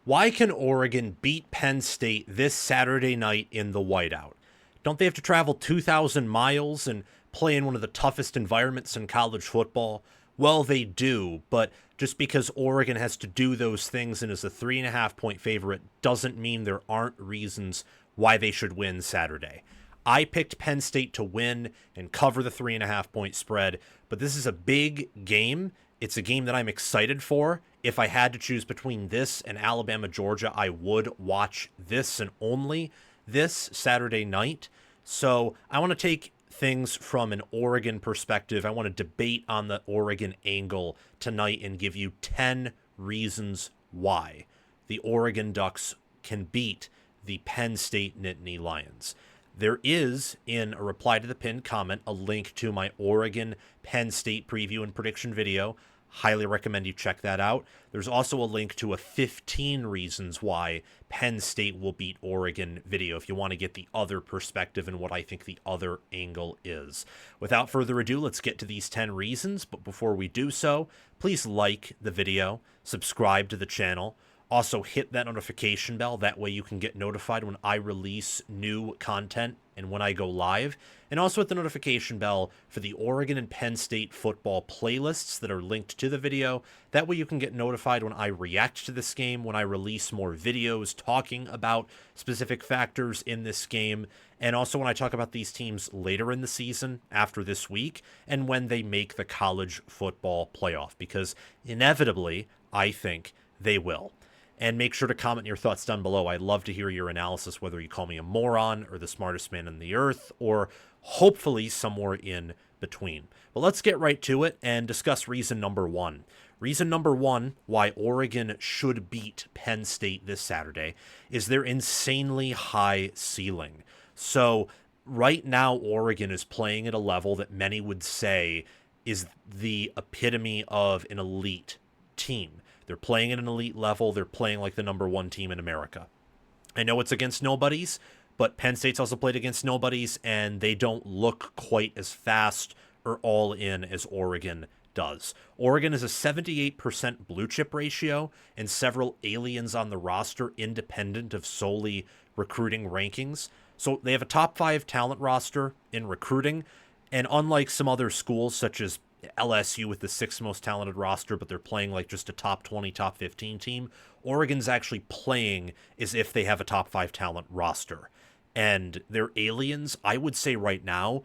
Why can Oregon beat Penn State this Saturday night in the whiteout? Don't they have to travel 2,000 miles and play in one of the toughest environments in college football? Well, they do, but just because Oregon has to do those things and is a 3.5 point favorite doesn't mean there aren't reasons why they should win Saturday. I picked Penn State to win and cover the 3.5 point spread, but this is a big game. It's a game that I'm excited for. If I had to choose between this and Alabama, Georgia, I would watch this and only this Saturday night. So I want to take things from an Oregon perspective. I want to debate on the Oregon angle tonight and give you 10 reasons why the Oregon Ducks can beat the Penn State Nittany Lions. There is, in a reply to the pinned comment, a link to my Oregon Penn State preview and prediction video. Highly recommend you check that out. There's also a link to a 15 reasons why Penn State will beat Oregon video if you want to get the other perspective and what I think the other angle is. Without further ado, let's get to these 10 reasons. But before we do so, please like the video, subscribe to the channel. Also, hit that notification bell. That way you can get notified when I release new content and when I go live. And also hit the notification bell for the Oregon and Penn State football playlists that are linked to the video. That way you can get notified when I react to this game, when I release more videos talking about specific factors in this game, and also when I talk about these teams later in the season after this week, and when they make the college football playoff, because inevitably, I think they will. And make sure to comment your thoughts down below. I'd love to hear your analysis, whether you call me a moron or the smartest man on the earth, or hopefully somewhere in between. But let's get right to it and discuss reason number one. Reason number one why Oregon should beat Penn State this Saturday is their insanely high ceiling. So right now, Oregon is playing at a level that many would say is the epitome of an elite team. They're playing at an elite level. They're playing like the number one team in America. I know it's against nobodies, but Penn State's also played against nobodies, and they don't look quite as fast or all in as Oregon does. Oregon is a 78% blue chip ratio and several aliens on the roster independent of solely recruiting rankings. So they have a top 5 talent roster in recruiting, and unlike some other schools such as LSU with the 6th most talented roster, but they're playing like just a top 20, top 15 team, Oregon's actually playing as if they have a top 5 talent roster. And their aliens, I would say right now,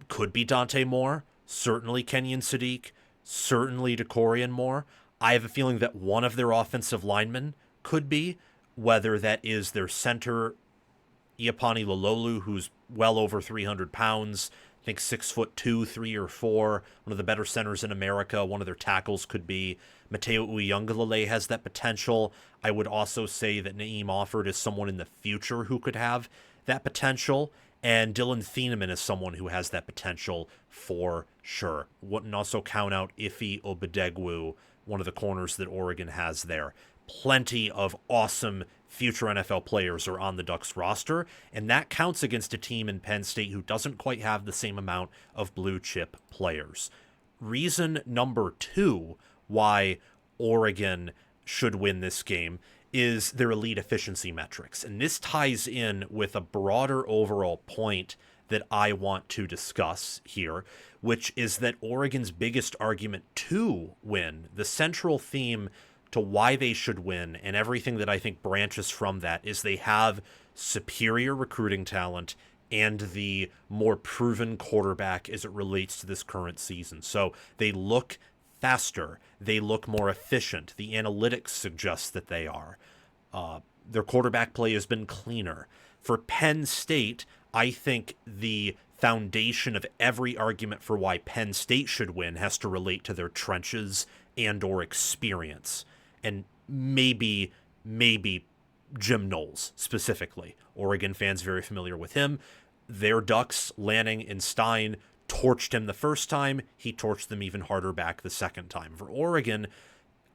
could be Dante Moore, certainly Kenyon Sadiq, certainly Brycen Moore. I have a feeling that one of their offensive linemen could be, whether that is their center, Iapani Lololu, who's well over 300 pounds, I think 6'2", 3 or 4, one of the better centers in America. One of their tackles could be Mateo Uiagalelei has that potential. I would also say that Naeem Offord is someone in the future who could have that potential, and Dylan Thieneman is someone who has that potential for sure. Wouldn't also count out Ife Obadegwu, one of the corners that Oregon has there. Plenty of awesome future NFL players are on the Ducks roster, and that counts against a team in Penn State who doesn't quite have the same amount of blue chip players. Reason number two why Oregon should win this game is their elite efficiency metrics, and this ties in with a broader overall point that I want to discuss here, which is that Oregon's biggest argument to win, the central theme to why they should win, and everything that I think branches from that, is they have superior recruiting talent and the more proven quarterback as it relates to this current season. So they look faster. They look more efficient. The analytics suggest that they are. Their quarterback play has been cleaner. For Penn State, I think the foundation of every argument for why Penn State should win has to relate to their trenches and or experience. And maybe Jim Knowles specifically. Oregon fans very familiar with him. Their Ducks, Lanning and Stein, torched him the first time. He torched them even harder back the second time. For Oregon,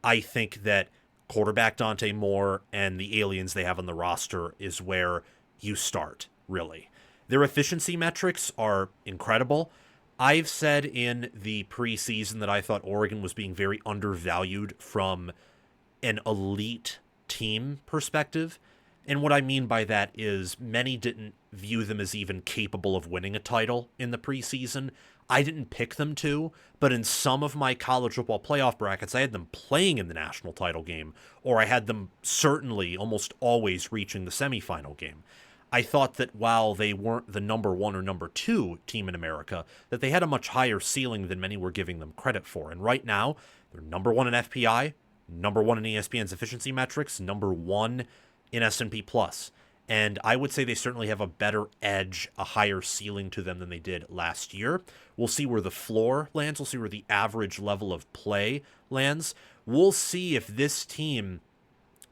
I think that quarterback Dante Moore and the aliens they have on the roster is where you start, really. Their efficiency metrics are incredible. I've said in the preseason that I thought Oregon was being very undervalued from an elite team perspective. And what I mean by that is many didn't view them as even capable of winning a title in the preseason. I didn't pick them to, but in some of my college football playoff brackets, I had them playing in the national title game, or I had them certainly almost always reaching the semifinal game. I thought that while they weren't the number 1 or number 2 team in America, that they had a much higher ceiling than many were giving them credit for. And right now, they're number 1 in FPI, number 1 in ESPN's efficiency metrics, number 1 in S&P Plus. And I would say they certainly have a better edge, a higher ceiling to them than they did last year. We'll see where the floor lands. We'll see where the average level of play lands. We'll see if this team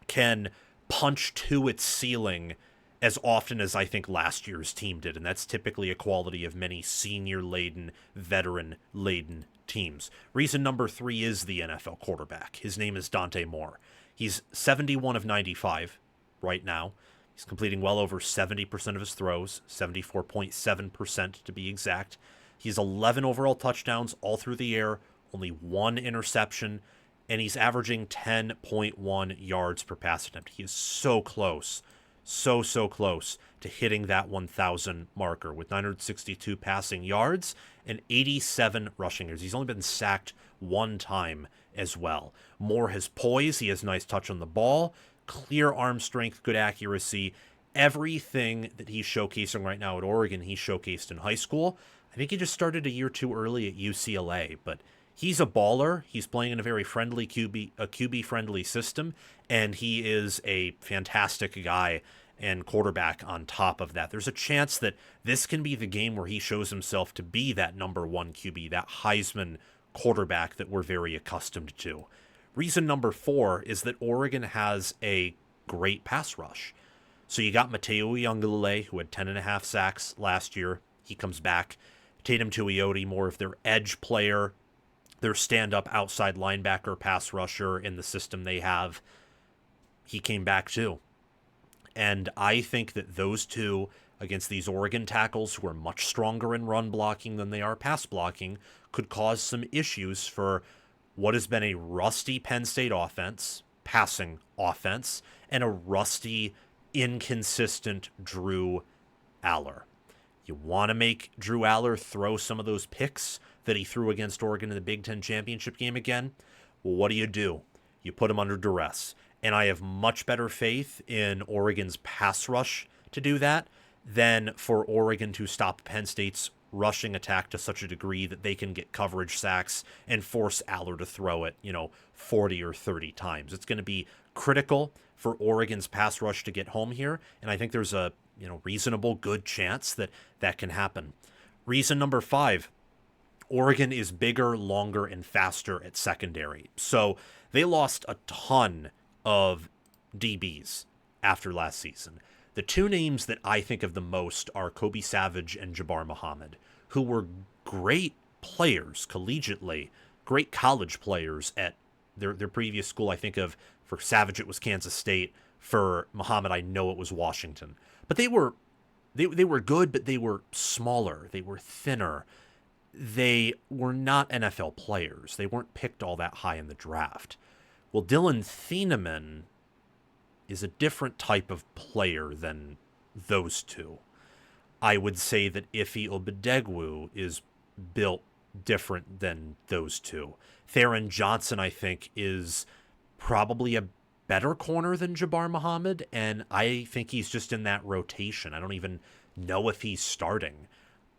can punch to its ceiling as often as I think last year's team did. And that's typically a quality of many senior-laden, veteran-laden teams. Reason number 3 is the NFL quarterback. His name is Dante Moore. He's 71 of 95 right now. He's completing well over 70% of his throws, 74.7% to be exact. He's 11 overall touchdowns all through the air, only 1 interception, and he's averaging 10.1 yards per pass attempt. He is so close, so close to hitting that 1,000 marker with 962 passing yards and 87 rushing yards. He's only been sacked 1 time as well. Moore has poise. He has nice touch on the ball, clear arm strength, good accuracy. Everything that he's showcasing right now at Oregon, he showcased in high school. I think he just started a year too early at UCLA, but he's a baller. He's playing in a very friendly QB-friendly system, and he is a fantastic guy and quarterback on top of that. There's a chance that this can be the game where he shows himself to be that number 1 QB, that Heisman quarterback that we're very accustomed to. Reason number 4 is that Oregon has a great pass rush. So you got Mateo Uiagalelei, who had 10.5 sacks last year. He comes back. Tatum Tuioti, more of their edge player, their stand-up outside linebacker, pass rusher in the system they have. He came back too. And I think that those two, against these Oregon tackles who are much stronger in run blocking than they are pass blocking, could cause some issues for what has been a rusty Penn State offense, passing offense, and a rusty, inconsistent Drew Allar. You want to make Drew Allar throw some of those picks that he threw against Oregon in the Big Ten championship game again? Well, what do? You put him under duress. And I have much better faith in Oregon's pass rush to do that than for Oregon to stop Penn State's rushing attack to such a degree that they can get coverage sacks and force Allar to throw it, 40 or 30 times. It's going to be critical for Oregon's pass rush to get home here, and I think there's a reasonable good chance that that can happen. Reason number 5, Oregon is bigger, longer, and faster at secondary. So they lost a ton of DBs after last season. The 2 names that I think of the most are Kobe Savage and Jabbar Muhammad, who were great players collegiately, great college players at their previous school. I think of, for Savage, it was Kansas State. For Muhammad, I know it was Washington. But they were good, but they were smaller. They were thinner. They were not NFL players. They weren't picked all that high in the draft. Well, Dylan Thieneman is a different type of player than those 2. I would say that Ife Obadegwu is built different than those 2. Theron Johnson, I think, is probably a better corner than Jabbar Muhammad, and I think he's just in that rotation. I don't even know if he's starting.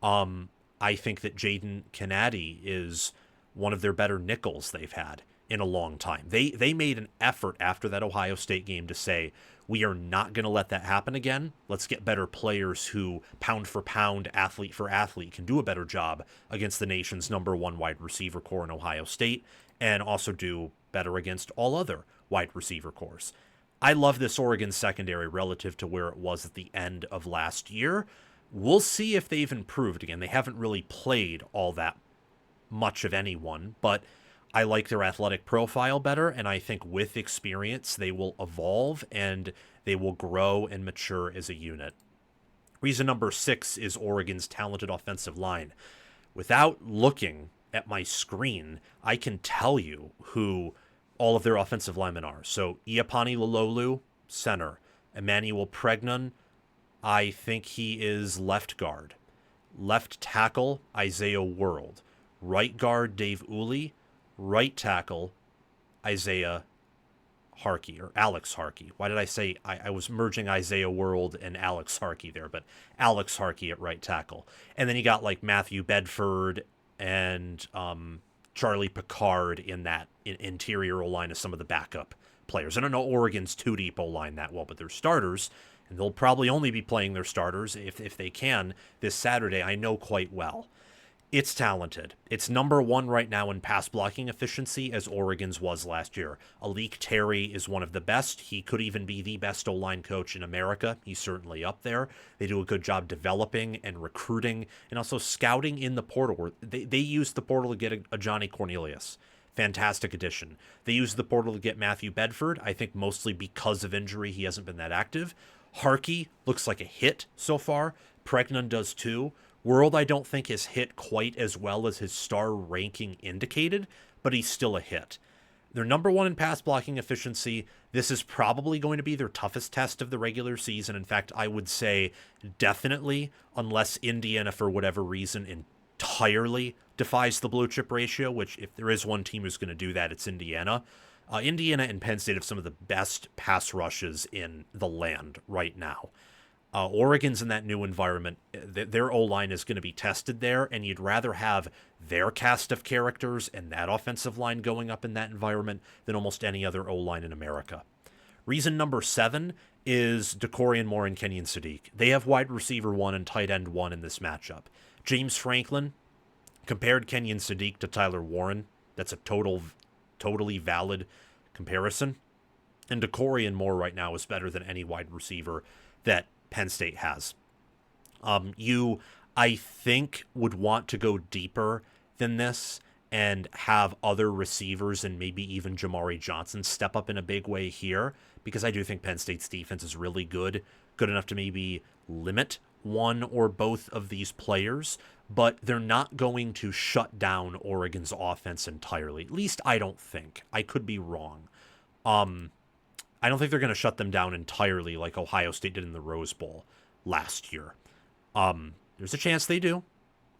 I think that Jaden Kennedy is one of their better nickels they've had in a long time. They made an effort after that Ohio State game to say, we are not going to let that happen again. Let's get better players who, pound for pound, athlete for athlete, can do a better job against the nation's number 1 wide receiver core in Ohio State, and also do better against all other wide receiver cores. I love this Oregon secondary relative to where it was at the end of last year. We'll see if they've improved again. They haven't really played all that much of anyone, but I like their athletic profile better, and I think with experience they will evolve and they will grow and mature as a unit. Reason number 6 is Oregon's talented offensive line. Without looking at my screen, I can tell you who all of their offensive linemen are. So Iapani Lololu, center. Emmanuel Pregnon, I think he is left guard. Left tackle, Isaiah World. Right guard, Dave Uli. Right tackle, Isaiah Harkey, or Alex Harkey. Why did I say I was merging Isaiah World and Alex Harkey there, but Alex Harkey at right tackle. And then you got like Matthew Bedford and Charlie Picard in that interior O-line as some of the backup players. I don't know Oregon's two deep O-line that well, but they're starters, and they'll probably only be playing their starters if they can this Saturday. I know quite well. It's talented. It's number one right now in pass blocking efficiency, as Oregon's was last year. Alik Terry is one of the best. He could even be the best O-line coach in America. He's certainly up there. They do a good job developing and recruiting and also scouting in the portal. They used the portal to get a Johnny Cornelius. Fantastic addition. They used the portal to get Matthew Bedford, I think mostly because of injury. He hasn't been that active. Harkey looks like a hit so far. Pregnon does too. World, I don't think, has hit quite as well as his star ranking indicated, but he's still a hit. They're number one in pass blocking efficiency. This is probably going to be their toughest test of the regular season. In fact, I would say definitely, unless Indiana, for whatever reason, entirely defies the blue chip ratio, which if there is one team who's going to do that, it's Indiana. Indiana and Penn State have some of the best pass rushes in the land right now. Oregon's in that new environment. Their O-line is going to be tested there, and you'd rather have their cast of characters and that offensive line going up in that environment than almost any other O-line in America. Reason number 7 is Brycen Moore and Kenyon Sadiq. They have wide receiver 1 and tight end 1 in this matchup. James Franklin compared Kenyon Sadiq to Tyler Warren. That's a totally valid comparison. And Brycen Moore right now is better than any wide receiver that Penn State has. You, I think, would want to go deeper than this and have other receivers and maybe even Jamari Johnson step up in a big way here, because I do think Penn State's defense is really good enough to maybe limit one or both of these players, but they're not going to shut down Oregon's offense entirely. At least I don't think. I could be wrong. I don't think they're going to shut them down entirely like Ohio State did in the Rose Bowl last year. There's a chance they do.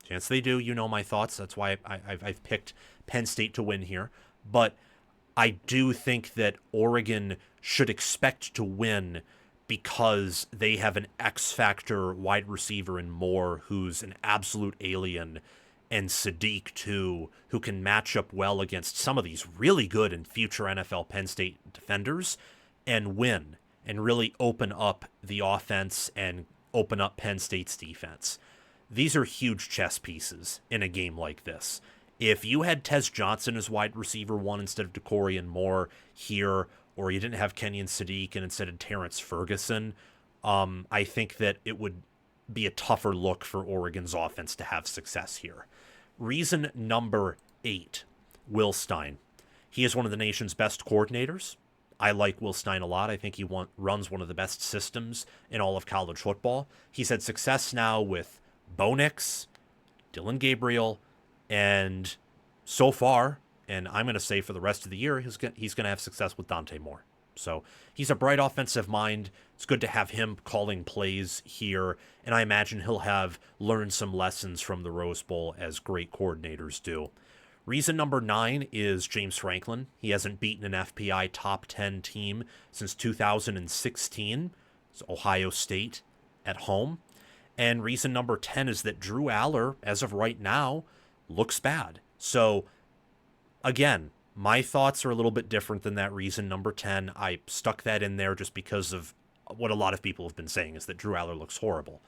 You know my thoughts. That's why I've picked Penn State to win here. But I do think that Oregon should expect to win because they have an X-factor wide receiver in Moore who's an absolute alien, and Sadiq too, who can match up well against some of these really good and future NFL Penn State defenders and win and really open up the offense and open up Penn State's defense. These are huge chess pieces in a game like this. If you had Tez Johnson as wide receiver 1 instead of Brycen Moore here, or you didn't have Kenyon Sadiq and instead of Terrence Ferguson, I think that it would be a tougher look for Oregon's offense to have success here. Reason number 8, Will Stein. He is one of the nation's best coordinators. I like Will Stein a lot. I think he runs one of the best systems in all of college football. He's had success now with Bo Nix, Dillon Gabriel, and so far, and I'm going to say for the rest of the year, he's going to have success with Dante Moore. So he's a bright offensive mind. It's good to have him calling plays here, and I imagine he'll have learned some lessons from the Rose Bowl as great coordinators do. Reason number 9 is James Franklin. He hasn't beaten an FPI top 10 team since 2016. It's Ohio State at home. And reason number 10 is that Drew Allar, as of right now, looks bad. So, again, my thoughts are a little bit different than that reason number 10. I stuck that in there just because of what a lot of people have been saying, is that Drew Allar looks horrible.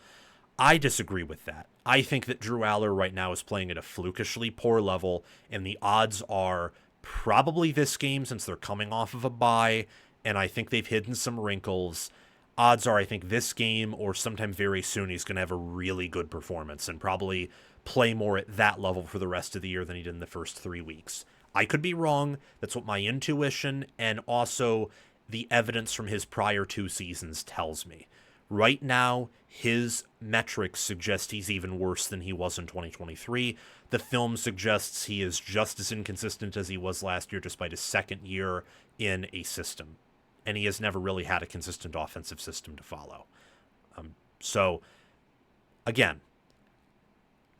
I disagree with that. I think that Drew Allar right now is playing at a flukishly poor level, and the odds are probably this game, since they're coming off of a bye, and I think they've hidden some wrinkles. Odds are I think this game or sometime very soon he's going to have a really good performance and probably play more at that level for the rest of the year than he did in the first 3 weeks. I could be wrong. That's what my intuition and also the evidence from his prior 2 seasons tells me. Right now, his metrics suggest he's even worse than he was in 2023. The film suggests he is just as inconsistent as he was last year, despite his second year in a system. And he has never really had a consistent offensive system to follow. So, again,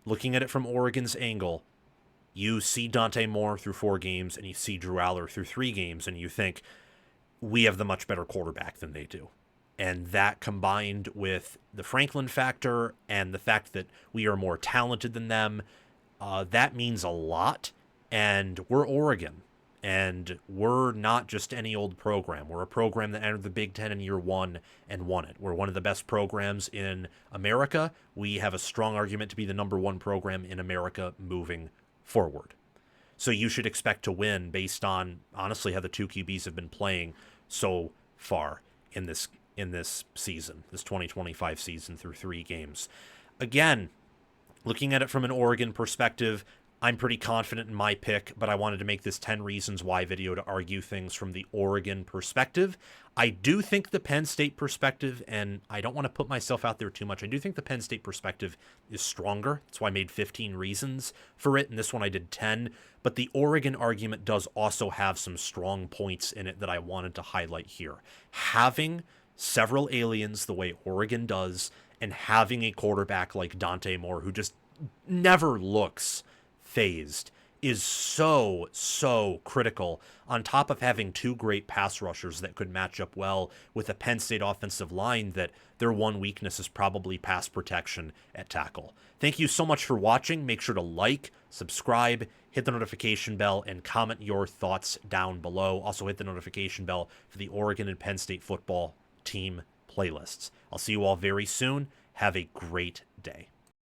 looking at it from Oregon's angle, you see Dante Moore through 4 games and you see Drew Allar through 3 games, and you think, we have the much better quarterback than they do. And that combined with the Franklin factor and the fact that we are more talented than them, that means a lot. And we're Oregon. And we're not just any old program. We're a program that entered the Big Ten in year 1 and won it. We're one of the best programs in America. We have a strong argument to be the number 1 program in America moving forward. So you should expect to win based on, honestly, how the 2 QBs have been playing so far in this season, this 2025 season through 3 games. Again, looking at it from an Oregon perspective, I'm pretty confident in my pick, but I wanted to make this 10 reasons why video to argue things from the Oregon perspective. I do think the Penn State perspective, and I don't want to put myself out there too much, I do think the Penn State perspective is stronger. That's why I made 15 reasons for it, and this one I did 10. But the Oregon argument does also have some strong points in it that I wanted to highlight here. Having several aliens the way Oregon does, and having a quarterback like Dante Moore who just never looks phased is so critical, on top of having 2 great pass rushers that could match up well with a Penn State offensive line that their one weakness is probably pass protection at tackle. Thank you so much for watching. Make sure to like, subscribe, hit the notification bell, and comment your thoughts down below. Also hit the notification bell for the Oregon and Penn State football team playlists. I'll see you all very soon. Have a great day.